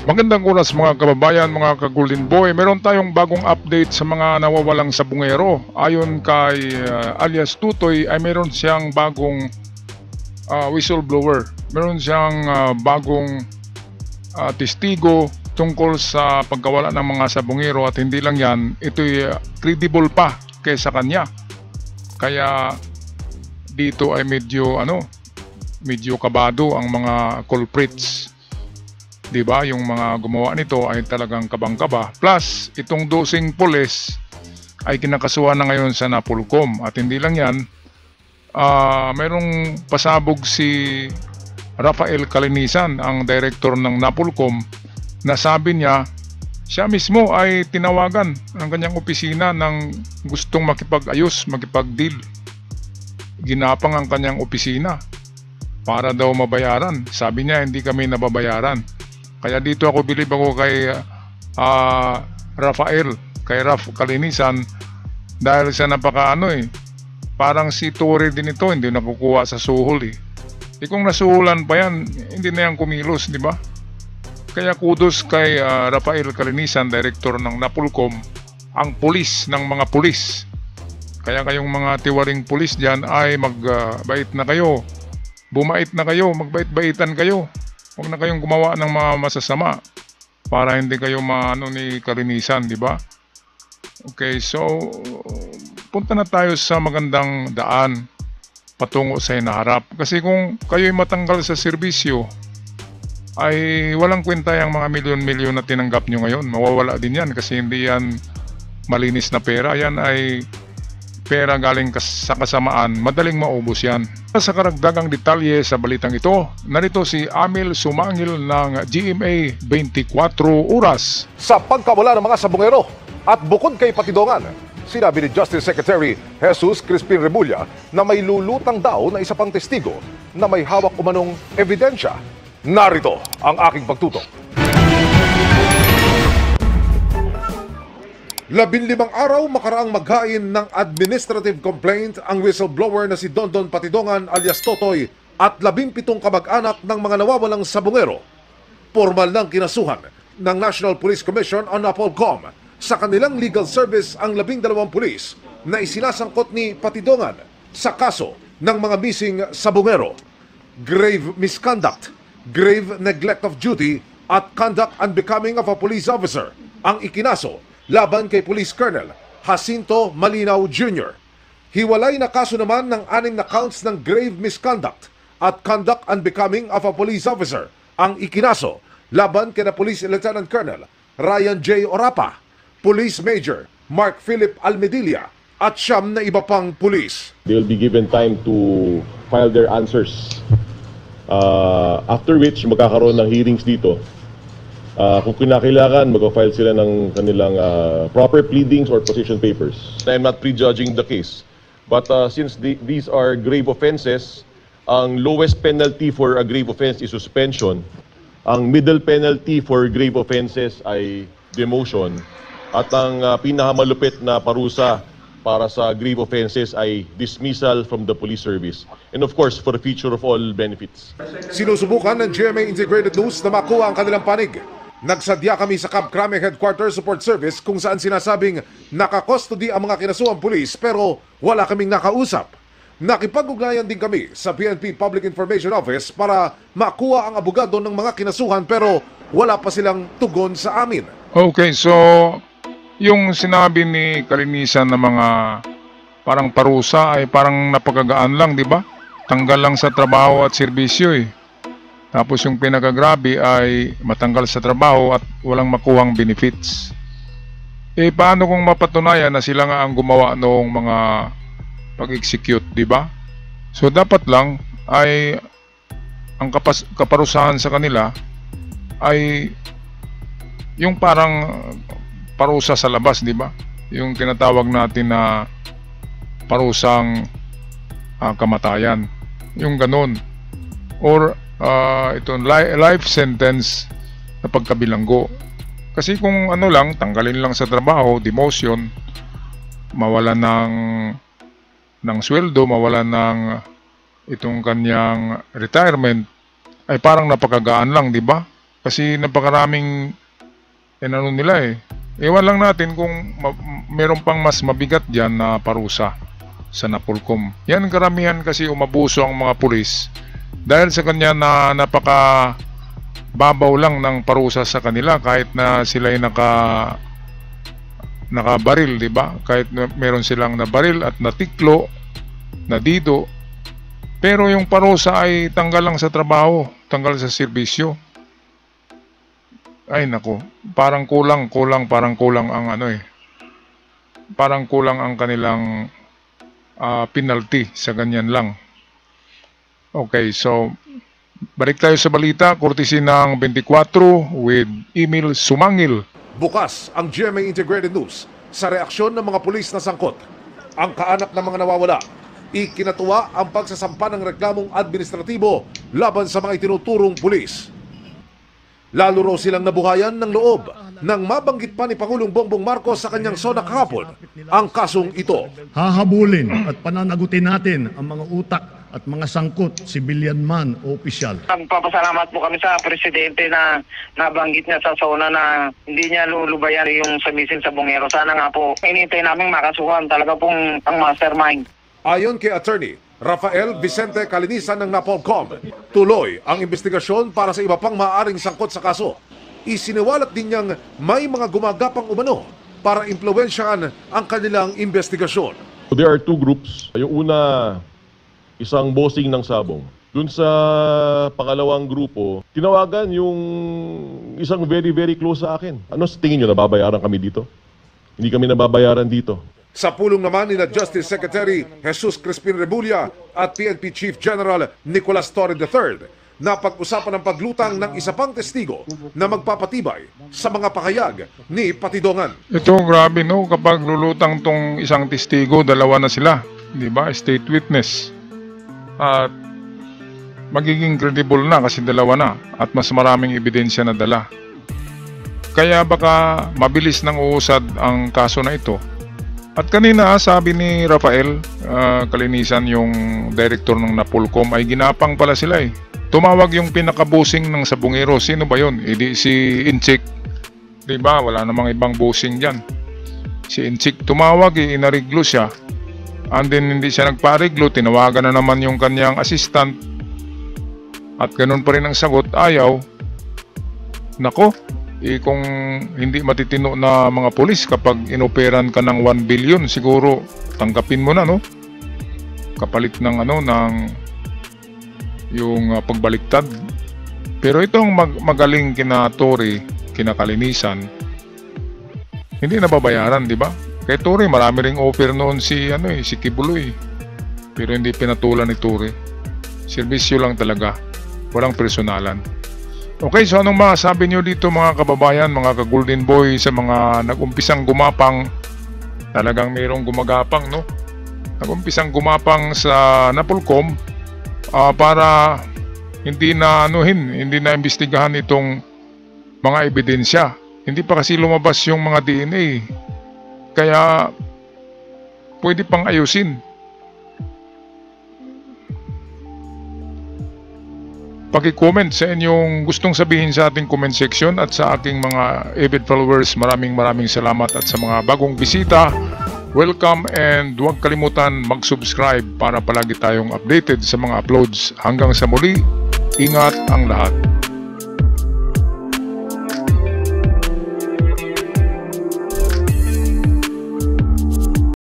Magandang oras mga kababayan, mga ka-Golden Boy. Meron tayong bagong update sa mga nawawalang sabungero. Ayon kay alias Tutoy ay meron siyang bagong whistleblower. Meron siyang bagong testigo tungkol sa pagkawala ng mga sabungero, at hindi lang yan, ito'y credible pa kaysa kanya. Kaya dito ay medyo kabado ang mga culprits. Diba, yung mga gumawa nito ay talagang kabang-kaba. Plus, itong dosing pulis ay kinakasuhan na ngayon sa Napolcom. At hindi lang yan, mayroong pasabog si Rafael Calinisan, ang director ng Napolcom, na sabi niya, siya mismo ay tinawagan ng kanyang opisina ng gustong makipag-ayos, makipag-deal. Ginapang ang kanyang opisina para daw mabayaran. Sabi niya, hindi kami nababayaran. Kaya dito ako bilib ako kay Rafael, kay Raf Calinisan, dahil sa parang si Torre din ito, hindi nakukuha sa suhol . Kung nasuhulan pa yan, hindi na yan kumilos, di ba? Kaya kudos kay Rafael Calinisan, director ng Napolcom, ang pulis ng mga pulis. Kaya kayong mga tiwaring pulis dyan ay magbait na kayo, bumait na kayo, magbait-baitan kayo. Huwag na kayong gumawa ng mga masasama para hindi kayo ni Calinisan, di ba? Okay, so punta na tayo sa magandang daan patungo sa hinaharap. Kasi kung kayo'y matanggal sa serbisyo, ay walang kwenta yung mga milyon-milyon na tinanggap nyo ngayon. Mawawala din yan kasi hindi yan malinis na pera. Yan ay pera galing sa kasamaan, madaling maubos yan. Sa karagdagang detalye sa balitang ito, narito si Amil Sumangil ng GMA 24 Oras. Sa pagkawala ng mga sabungero at bukod kay Patidongan, sinabi ni Justice Secretary Jesus Crispin Remulla na may lulutang daw na isa pang testigo na may hawak umanong ebidensya. Narito ang aking pagtutok. 15 araw makaraang maghain ng administrative complaint ang whistleblower na si Dondon Patidongan alias Totoy at 17 kamag-anak ng mga nawawalang sabungero. Formal ng kinasuhan ng National Police Commission on Napolcom sa kanilang legal service ang 12 pulis na isinasangkot ni Patidongan sa kaso ng mga missing sabungero, grave misconduct, grave neglect of duty at conduct unbecoming of a police officer ang ikinaso laban kay Police Colonel Jacinto Malinaw Jr. Hiwalay na kaso naman ng 6 na counts ng grave misconduct at conduct unbecoming of a police officer ang ikinaso laban kay na Police Lieutenant Colonel Ryan J. Orapa, Police Major Mark Philip Almedilla at 9 na iba pang pulis. They will be given time to file their answers. After which magkakaroon ng hearings dito. Kung kinakailangan, mag-file sila ng kanilang proper pleadings or position papers. I'm not prejudging the case. But since these are grave offenses, ang lowest penalty for a grave offense is suspension. Ang middle penalty for grave offenses ay demotion. At ang pinakamalupit na parusa para sa grave offenses ay dismissal from the police service. And of course, for the future of all benefits. Sinusubukan ng GMA Integrated News na makuha ang kanilang panig. Nagsadya kami sa Camp Crame Headquarters Support Service kung saan sinasabing nakakustody ang mga kinasuhang pulis pero wala kaming nakausap. Nakipag-ugnayan din kami sa PNP Public Information Office para makuha ang abogado ng mga kinasuhan pero wala pa silang tugon sa amin. Okay, so yung sinabi ni Calinisan na mga parang parusa ay parang napagagaan lang, di ba? Tanggal lang sa trabaho at serbisyo . Tapos yung pinakagrabe ay matanggal sa trabaho at walang makuhang benefits. Paano kung mapatunayan na sila nga ang gumawa noong mga pag-execute, di ba? So dapat lang ay ang kaparusahan sa kanila ay yung parang parusa sa labas, di ba? Yung tinatawag natin na parusang kamatayan. Yung ganun. Or itong life sentence na pagkabilanggo. Kasi kung lang, tanggalin lang sa trabaho, demotion, mawalan ng sweldo, mawalan ng itong kanyang retirement, ay parang napakagaan lang, di ba? Kasi napakaraming ano nila eh. Ewan lang natin kung meron pang mas mabigat dyan na parusa sa Napolcom. Yan karamihan kasi umabuso ang mga pulis dahil sa kanya na napaka babaw lang ng parusa sa kanila kahit na sila ay nakabaril, di ba? Kahit na meron silang nabaril at natiklo, nadido, pero yung parusa ay tanggal lang sa trabaho, tanggal sa serbisyo. Ay nako, parang kulang ang ano eh. Parang kulang ang kanilang penalty sa ganyan lang. Okay, so balik tayo sa balita, courtesy ng 24 with Emil Sumangil. Bukas ang GMA Integrated News sa reaksyon ng mga pulis na sangkot. Ang kaanap ng mga nawawala, ikinatuwa ang pagsasampa ng reklamong administratibo laban sa mga itinuturong pulis. Lalo raw silang nabuhayan ng loob nang mabanggit pa ni Pangulong Bongbong Marcos sa kanyang SONA kahapon ang kasong ito. Hahabulin at pananagutin natin ang mga utak at mga sangkot, civilian man o opisyal. Nagpapasalamat po kami sa Presidente na nabanggit niya sa SONA na hindi niya lulubayan yung samisin sa bungero. Sana nga po, inintay namin makasuhan talaga pong ang mastermind. Ayon kay Attorney Rafael Vicente Calinisan ng Napolcom, tuloy ang investigasyon para sa iba pang maaaring sangkot sa kaso. Isiniwalat din niyang may mga gumagapang umano para impluwensyahan ang kanilang investigasyon. There are two groups. Yung una, isang bossing ng sabong. Dun sa pangalawang grupo, tinawagan yung isang very, very close sa akin. Ano sa tingin nyo, nababayaran kami dito? Hindi kami nababayaran dito. Sa pulong naman ni Justice Secretary Jesus Crispin Rebulla at PNP Chief General Nicolas Torre III na pag-usapan ang paglutang ng isa pang testigo na magpapatibay sa mga pakayag ni Patidongan. Ito grabe no, kapag lulutang tong isang testigo, dalawa na sila, di ba? State witness. At magiging credible na kasi dalawa na at mas maraming ebidensya na dala. Kaya baka mabilis nang uusad ang kaso na ito. At kanina sabi ni Rafael Calinisan, yung director ng Napolcom, ay ginapang pala sila eh. Tumawag yung pinaka-bossing ng sabungero. Sino ba yun? Di si Inchik. Diba? Wala namang ibang bossing dyan. Si Inchik tumawag eh, inariglo siya. And then hindi siya nagpariglo, tinawagan na naman yung kanyang assistant. At ganun pa rin ang sagot, ayaw. Nako, kung hindi matitino na mga pulis kapag inoperan ka ng 1 billion, siguro tanggapin mo na, no? Kapalit ng ng yung pagbaliktad. Pero itong magaling kina Torre, kina Calinisan, hindi nababayaran, di ba? Kay Torre marami ring offer noon si si Kibuloy. Pero hindi pinatulan ni Torre. Serbisyo lang talaga. Walang personalan. Okay, so anong masasabi nyo dito mga kababayan, mga ka-Golden Boy, sa mga nag-umpisang gumapang, talagang mayroong gumagapang, no? Nag-umpisang gumapang sa Napolcom para hindi na hindi na imbestigahan itong mga ebidensya. Hindi pa kasi lumabas yung mga DNA. Kaya pwede pang ayusin. Paki-comment sa inyong gustong sabihin sa ating comment section at sa aking mga avid followers. Maraming salamat at sa mga bagong bisita, welcome and huwag kalimutan mag-subscribe para palagi tayong updated sa mga uploads. Hanggang sa muli, ingat ang lahat.